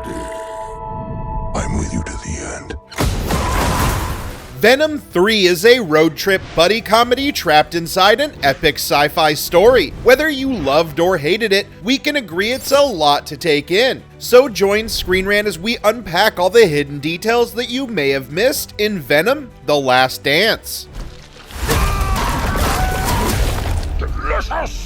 I'm with you to the end. Venom 3 is a road trip buddy comedy trapped inside an epic sci-fi story. Whether you loved or hated it, we can agree it's a lot to take in. So join ScreenRant as we unpack all the hidden details that you may have missed in Venom: The Last Dance.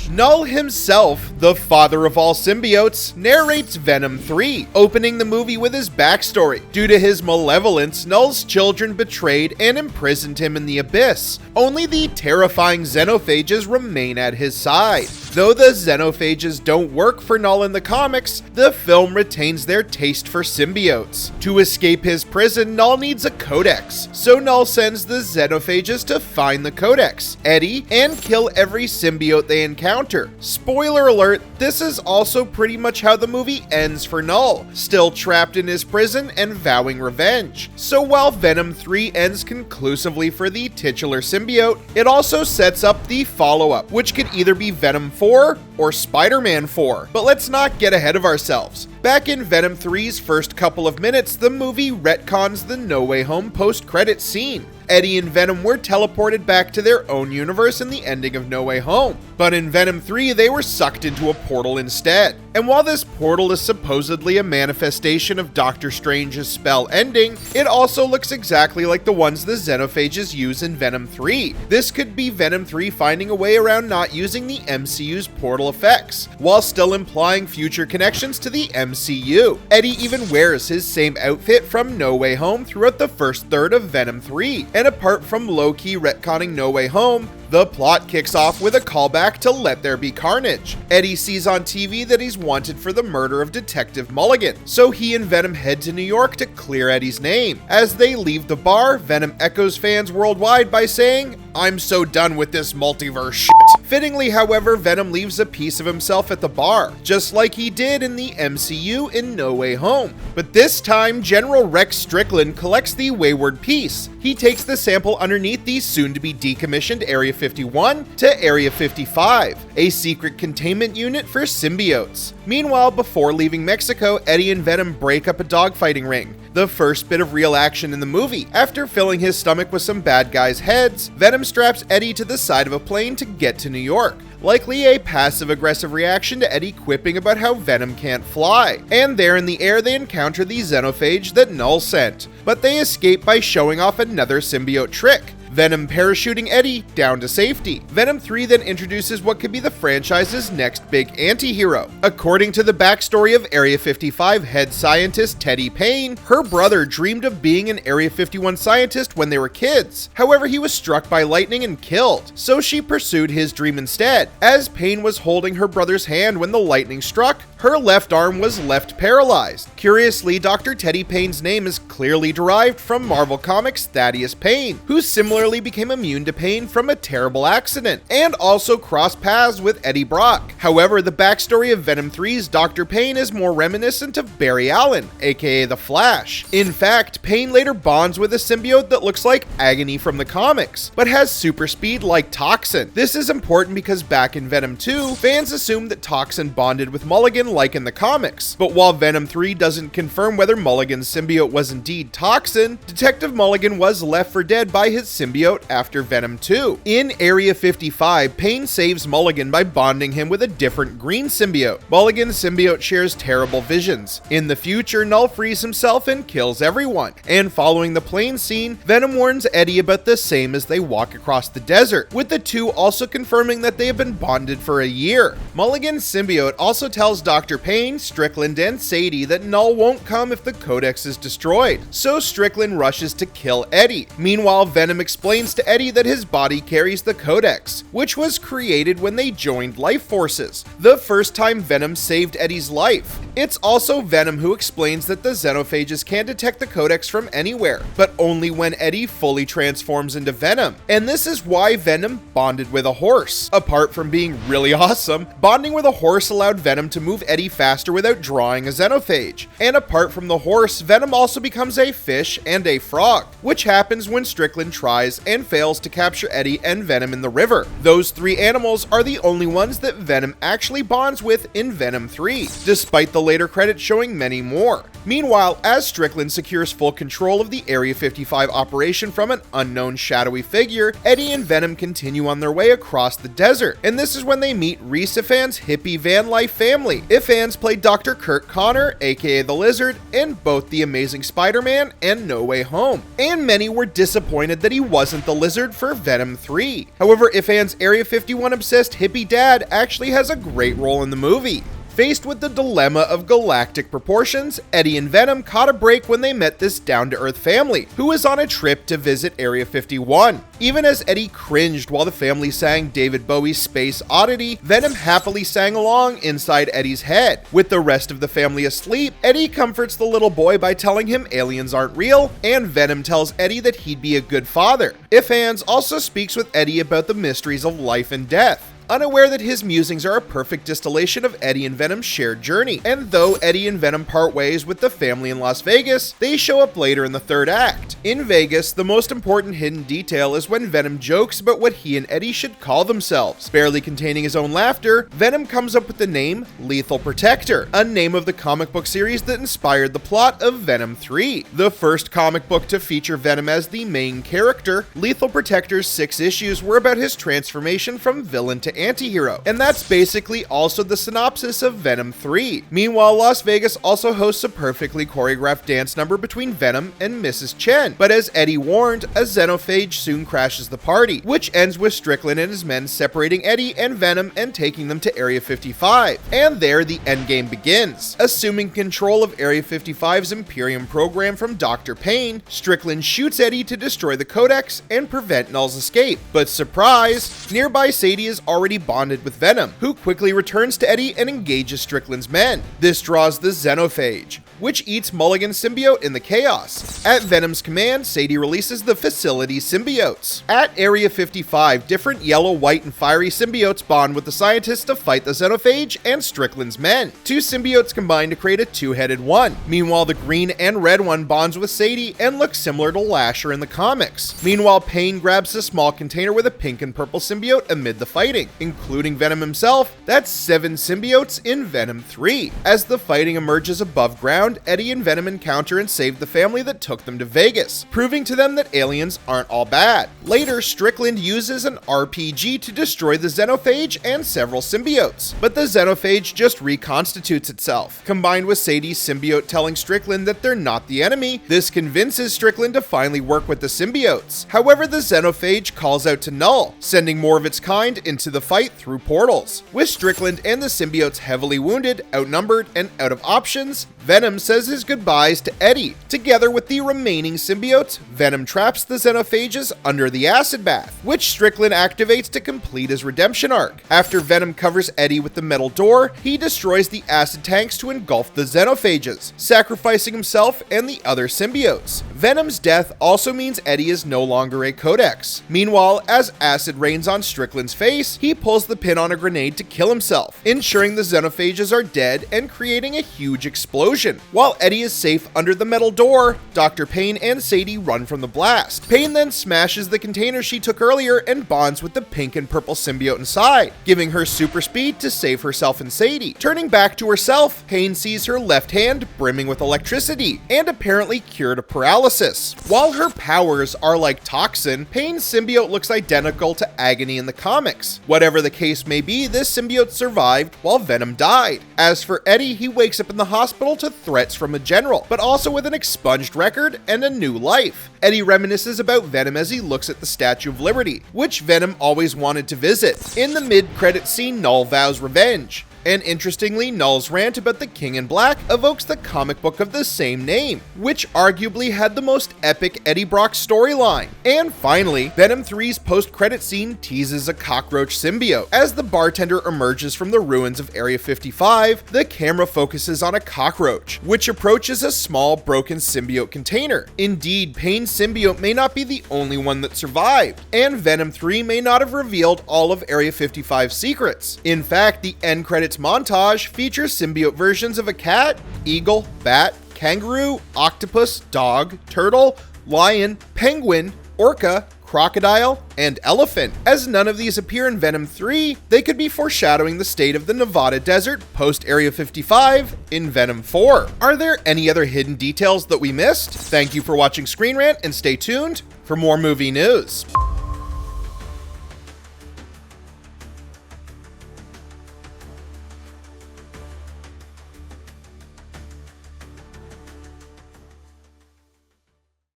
Knull himself, the father of all symbiotes, narrates Venom 3, opening the movie with his backstory. Due to his malevolence, Knull's children betrayed and imprisoned him in the abyss. Only the terrifying xenophages remain at his side. Though the xenophages don't work for Knull in the comics, the film retains their taste for symbiotes. To escape his prison, Knull needs a codex, so Knull sends the xenophages to find the codex, Eddie, and kill every symbiote they encounter. Spoiler alert, this is also pretty much how the movie ends for Knull, still trapped in his prison and vowing revenge. So while Venom 3 ends conclusively for the titular symbiote, it also sets up the follow-up, which could either be Venom 4 or Spider-Man 4. But let's not get ahead of ourselves. Back in Venom 3's first couple of minutes, the movie retcons the No Way Home post-credits scene. Eddie and Venom were teleported back to their own universe in the ending of No Way Home. But in Venom 3, they were sucked into a portal instead. And while this portal is supposedly a manifestation of Doctor Strange's spell ending, it also looks exactly like the ones the xenophages use in Venom 3. This could be Venom 3 finding a way around not using the MCU's portal effects, while still implying future connections to the MCU. Eddie even wears his same outfit from No Way Home throughout the first third of Venom 3. And apart from low-key retconning No Way Home, the plot kicks off with a callback to Let There Be Carnage. Eddie sees on TV that he's wanted for the murder of Detective Mulligan, so he and Venom head to New York to clear Eddie's name. As they leave the bar, Venom echoes fans worldwide by saying, "I'm so done with this multiverse shit." Fittingly, however, Venom leaves a piece of himself at the bar, just like he did in the MCU in No Way Home. But this time, General Rex Strickland collects the wayward piece. He takes the sample underneath the soon-to-be decommissioned Area 51 to Area 55, a secret containment unit for symbiotes. Meanwhile, before leaving Mexico, Eddie and Venom break up a dogfighting ring, the first bit of real action in the movie. After filling his stomach with some bad guys' heads, Venom straps Eddie to the side of a plane to get to New York. Likely a passive-aggressive reaction to Eddie quipping about how Venom can't fly. And there in the air they encounter the xenophage that Knull sent, but they escape by showing off another symbiote trick: Venom parachuting Eddie down to safety. Venom 3 then introduces what could be the franchise's next big anti-hero. According to the backstory of Area 55 head scientist Teddy Payne, her brother dreamed of being an Area 51 scientist when they were kids. However, he was struck by lightning and killed, so she pursued his dream instead. As Payne was holding her brother's hand when the lightning struck, her left arm was left paralyzed. Curiously, Dr. Teddy Payne's name is clearly derived from Marvel Comics' Thaddeus Payne, who similarly became immune to pain from a terrible accident, and also crossed paths with Eddie Brock. However, the backstory of Venom 3's Dr. Payne is more reminiscent of Barry Allen, aka The Flash. In fact, Payne later bonds with a symbiote that looks like Agony from the comics, but has super speed like Toxin. This is important because back in Venom 2, fans assumed that Toxin bonded with Mulligan like in the comics. But while Venom 3 doesn't confirm whether Mulligan's symbiote was indeed Toxin, Detective Mulligan was left for dead by his symbiote after Venom 2. In Area 55, Payne saves Mulligan by bonding him with a different green symbiote. Mulligan's symbiote shares terrible visions. In the future, Knull frees himself and kills everyone. And following the plane scene, Venom warns Eddie about the same as they walk across the desert, with the two also confirming that they have been bonded for a year. Mulligan's symbiote also tells Dr. Payne, Strickland, and Sadie that Knull won't come if the codex is destroyed, so Strickland rushes to kill Eddie. Meanwhile, Venom explains to Eddie that his body carries the codex, which was created when they joined life forces, the first time Venom saved Eddie's life. It's also Venom who explains that the xenophages can detect the codex from anywhere, but only when Eddie fully transforms into Venom. And this is why Venom bonded with a horse. Apart from being really awesome, bonding with a horse allowed Venom to move Eddie faster without drawing a xenophage. And apart from the horse, Venom also becomes a fish and a frog, which happens when Strickland tries and fails to capture Eddie and Venom in the river. Those three animals are the only ones that Venom actually bonds with in Venom 3. Despite the later credits showing many more. Meanwhile, as Strickland secures full control of the Area 55 operation from an unknown shadowy figure, Eddie and Venom continue on their way across the desert, and this is when they meet Reese Ifan's hippie van life family. Ifans played Dr. Kurt Connor, aka the Lizard, in both The Amazing Spider-Man and No Way Home, and many were disappointed that he wasn't the Lizard for Venom 3. However, Ifan's Area 51 obsessed hippie dad actually has a great role in the movie. Faced with the dilemma of galactic proportions, Eddie and Venom caught a break when they met this down-to-earth family, who was on a trip to visit Area 51. Even as Eddie cringed while the family sang David Bowie's Space Oddity, Venom happily sang along inside Eddie's head. With the rest of the family asleep, Eddie comforts the little boy by telling him aliens aren't real, and Venom tells Eddie that he'd be a good father. Ifans also speaks with Eddie about the mysteries of life and death, unaware that his musings are a perfect distillation of Eddie and Venom's shared journey. And though Eddie and Venom part ways with the family in Las Vegas, they show up later in the third act. In Vegas, the most important hidden detail is when Venom jokes about what he and Eddie should call themselves. Barely containing his own laughter, Venom comes up with the name Lethal Protector, a name of the comic book series that inspired the plot of Venom 3. The first comic book to feature Venom as the main character, Lethal Protector's 6 issues were about his transformation from villain to anti-hero, and that's basically also the synopsis of Venom 3. Meanwhile, Las Vegas also hosts a perfectly choreographed dance number between Venom and Mrs. Chen, but as Eddie warned, a xenophage soon crashes the party, which ends with Strickland and his men separating Eddie and Venom and taking them to Area 55. And there the endgame begins. Assuming control of Area 55's Imperium program from Dr. Payne, Strickland shoots Eddie to destroy the Codex and prevent Knull's escape. But surprise, nearby Sadie is already bonded with Venom, who quickly returns to Eddie and engages Strickland's men. This draws the xenophage, which eats Mulligan's symbiote in the chaos. At Venom's command, Sadie releases the facility symbiotes. At Area 55, different yellow, white, and fiery symbiotes bond with the scientists to fight the xenophage and Strickland's men. 2 symbiotes combine to create a 2-headed one. Meanwhile, the green and red one bonds with Sadie and looks similar to Lasher in the comics. Meanwhile, Payne grabs a small container with a pink and purple symbiote amid the fighting, including Venom himself. That's 7 symbiotes in Venom 3. As the fighting emerges above ground, Eddie and Venom encounter and save the family that took them to Vegas, proving to them that aliens aren't all bad. Later, Strickland uses an RPG to destroy the xenophage and several symbiotes, but the xenophage just reconstitutes itself. Combined with Sadie's symbiote telling Strickland that they're not the enemy, this convinces Strickland to finally work with the symbiotes. However, the xenophage calls out to Knull, sending more of its kind into the fight through portals. With Strickland and the symbiotes heavily wounded, outnumbered, and out of options, Venom says his goodbyes to Eddie. Together with the remaining symbiotes, Venom traps the xenophages under the acid bath, which Strickland activates to complete his redemption arc. After Venom covers Eddie with the metal door, he destroys the acid tanks to engulf the xenophages, sacrificing himself and the other symbiotes. Venom's death also means Eddie is no longer a codex. Meanwhile, as acid rains on Strickland's face, he pulls the pin on a grenade to kill himself, ensuring the xenophages are dead and creating a huge explosion. While Eddie is safe under the metal door, Dr. Payne and Sadie run from the blast. Payne then smashes the container she took earlier and bonds with the pink and purple symbiote inside, giving her super speed to save herself and Sadie. Turning back to herself, Payne sees her left hand brimming with electricity and apparently cured of paralysis. While her powers are like toxin, Payne's symbiote looks identical to Agony in the comics. Whatever the case may be, this symbiote survived while Venom died. As for Eddie, he wakes up in the hospital to threats from a general, but also with an expunged record and a new life. Eddie reminisces about Venom as he looks at the Statue of Liberty, which Venom always wanted to visit. In the mid-credit scene, Knull vows revenge. And interestingly, Knull's rant about the King in Black evokes the comic book of the same name, which arguably had the most epic Eddie Brock storyline. And finally, Venom 3's post-credit scene teases a cockroach symbiote. As the bartender emerges from the ruins of Area 55, the camera focuses on a cockroach, which approaches a small broken symbiote container. Indeed, Payne's symbiote may not be the only one that survived, and Venom 3 may not have revealed all of Area 55's secrets. In fact, the end credits montage features symbiote versions of a cat, eagle, bat, kangaroo, octopus, dog, turtle, lion, penguin, orca, crocodile, and elephant. As none of these appear in Venom 3, they could be foreshadowing the state of the Nevada desert post-Area 55 in Venom 4. Are there any other hidden details that we missed? Thank you for watching Screen Rant, and stay tuned for more movie news.